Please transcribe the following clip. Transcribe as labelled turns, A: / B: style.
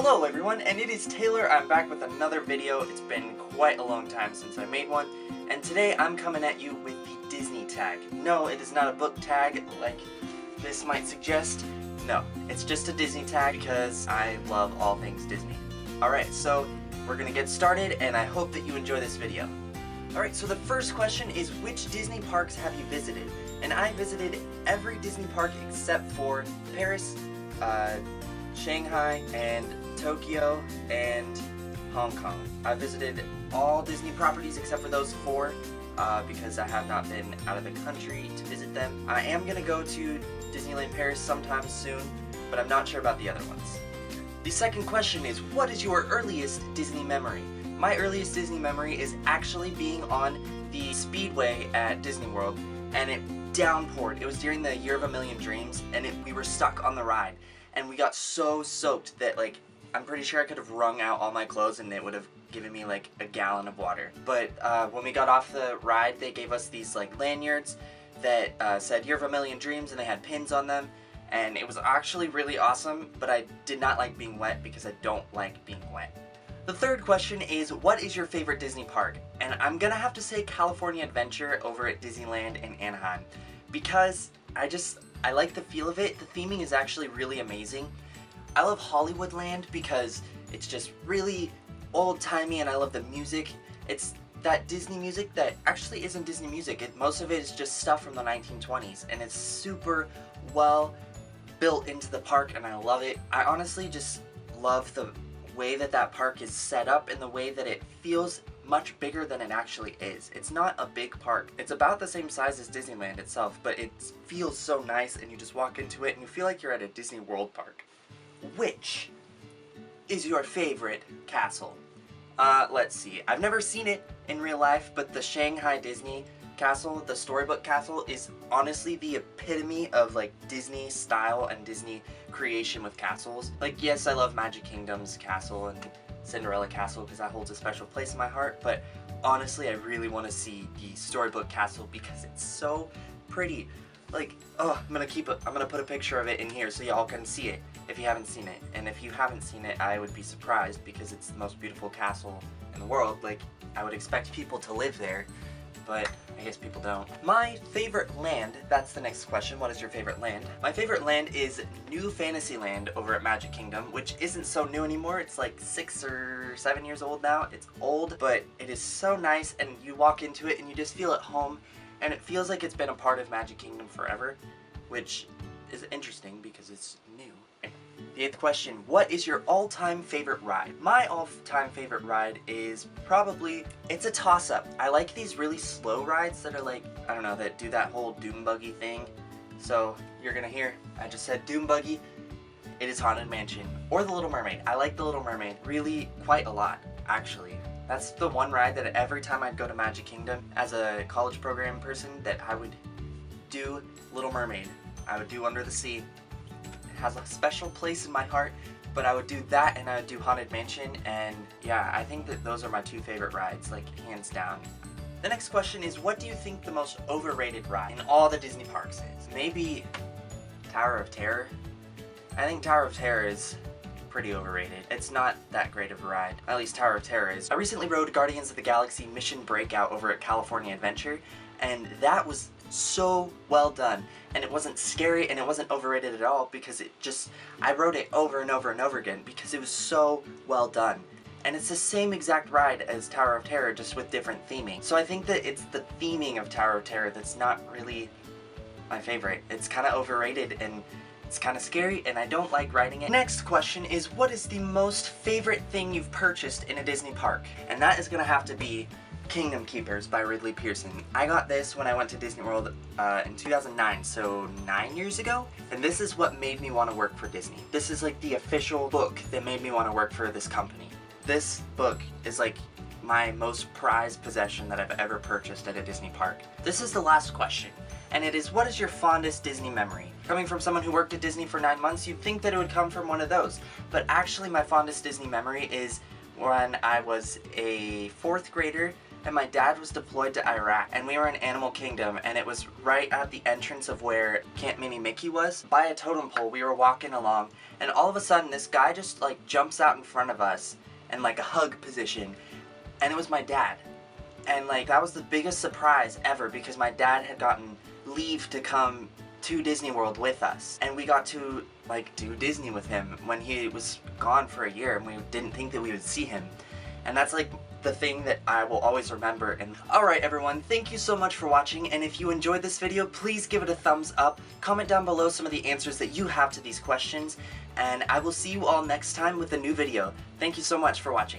A: Hello everyone, and it is Taylor. I'm back with another video. It's been quite a long time since I made one, and today I'm coming at you with the Disney tag. No, it is not a book tag like this might suggest. No, it's just a Disney tag because I love all things Disney. Alright, so we're gonna get started, and I hope that you enjoy this video. Alright, so the first question is, which Disney parks have you visited? And I visited every Disney park except for Paris, Shanghai, and Tokyo, and Hong Kong. I visited all Disney properties except for those four because I have not been out of the country to visit them. I am going to go to Disneyland Paris sometime soon, but I'm not sure about the other ones. The second question is, what is your earliest Disney memory? My earliest Disney memory is actually being on the Speedway at Disney World, and it downpoured. It was during the Year of a Million Dreams, and we were stuck on the ride, and we got so soaked that, like, I'm pretty sure I could have wrung out all my clothes and it would have given me like a gallon of water. But when we got off the ride, they gave us these like lanyards that said Year of a Million Dreams, and they had pins on them, and it was actually really awesome, but I did not like being wet because I don't like being wet. The third question is, what is your favorite Disney park? And I'm gonna have to say California Adventure over at Disneyland in Anaheim, because I like the feel of it. The theming is actually really amazing. I love Hollywoodland because it's just really old-timey, and I love the music. It's that Disney music that actually isn't Disney music. Most of it is just stuff from the 1920s, and it's super well built into the park, and I love it. I honestly just love the way that park is set up and the way that it feels much bigger than it actually is. It's not a big park. It's about the same size as Disneyland itself, but it feels so nice, and you just walk into it and you feel like you're at a Disney World park. Which is your favorite castle? Let's see. I've never seen it in real life, but the Shanghai Disney castle, the storybook castle, is honestly the epitome of like Disney style and Disney creation with castles. Like, yes, I love Magic Kingdom's castle and Cinderella Castle because that holds a special place in my heart, but honestly I really want to see the storybook castle because it's so pretty. Like, oh, I'm gonna put a picture of it in here so y'all can see it if you haven't seen it. And if you haven't seen it, I would be surprised because it's the most beautiful castle in the world. Like, I would expect people to live there, but I guess people don't. My favorite land, that's the next question. What is your favorite land? My favorite land is New Fantasyland over at Magic Kingdom, which isn't so new anymore. It's like 6 or 7 years old now. It's old, but it is so nice, and you walk into it and you just feel at home. And it feels like it's been a part of Magic Kingdom forever, which is interesting because it's new. The 8th question, what is your all-time favorite ride? My all-time favorite ride is probably, it's a toss-up. I like these really slow rides that are like, I don't know, that do that whole Doom Buggy thing. So you're gonna hear, I just said Doom Buggy. It is Haunted Mansion, or The Little Mermaid. I like The Little Mermaid really quite a lot, actually. That's the one ride that every time I'd go to Magic Kingdom as a college program person that I would do Little Mermaid. I would do Under the Sea. It has a special place in my heart, but I would do that and I would do Haunted Mansion, and yeah, I think that those are my two favorite rides, like hands down. The next question is, what do you think the most overrated ride in all the Disney parks is? Maybe Tower of Terror? I think Tower of Terror is pretty overrated. It's not that great of a ride. At least Tower of Terror is. I recently rode Guardians of the Galaxy Mission Breakout over at California Adventure, and that was so well done. And it wasn't scary, and it wasn't overrated at all because I rode it over and over and over again because it was so well done. And it's the same exact ride as Tower of Terror, just with different theming. So I think that it's the theming of Tower of Terror that's not really my favorite. It's kind of overrated, and it's kind of scary, and I don't like riding it. Next question is, what is the most favorite thing you've purchased in a Disney park? And that is gonna have to be Kingdom Keepers by Ridley Pearson. I got this when I went to Disney World in 2009, so 9 years ago, and this is what made me want to work for Disney. This is like the official book that made me want to work for this company. This book is like my most prized possession that I've ever purchased at a Disney park. This is the last question, and it is, what is your fondest Disney memory? Coming from someone who worked at Disney for 9 months, you'd think that it would come from one of those, but actually my fondest Disney memory is when I was a 4th grader and my dad was deployed to Iraq, and we were in Animal Kingdom, and it was right at the entrance of where Camp Mini Mickey was. By a totem pole, we were walking along, and all of a sudden this guy just like jumps out in front of us in like a hug position, and it was my dad. And like that was the biggest surprise ever, because my dad had gotten leave to come to Disney World with us, and we got to like do Disney with him when he was gone for a year, and we didn't think that we would see him. And that's like the thing that I will always remember. And alright everyone, thank you so much for watching, and if you enjoyed this video, please give it a thumbs up. Comment down below some of the answers that you have to these questions, and I will see you all next time with a new video. Thank you so much for watching.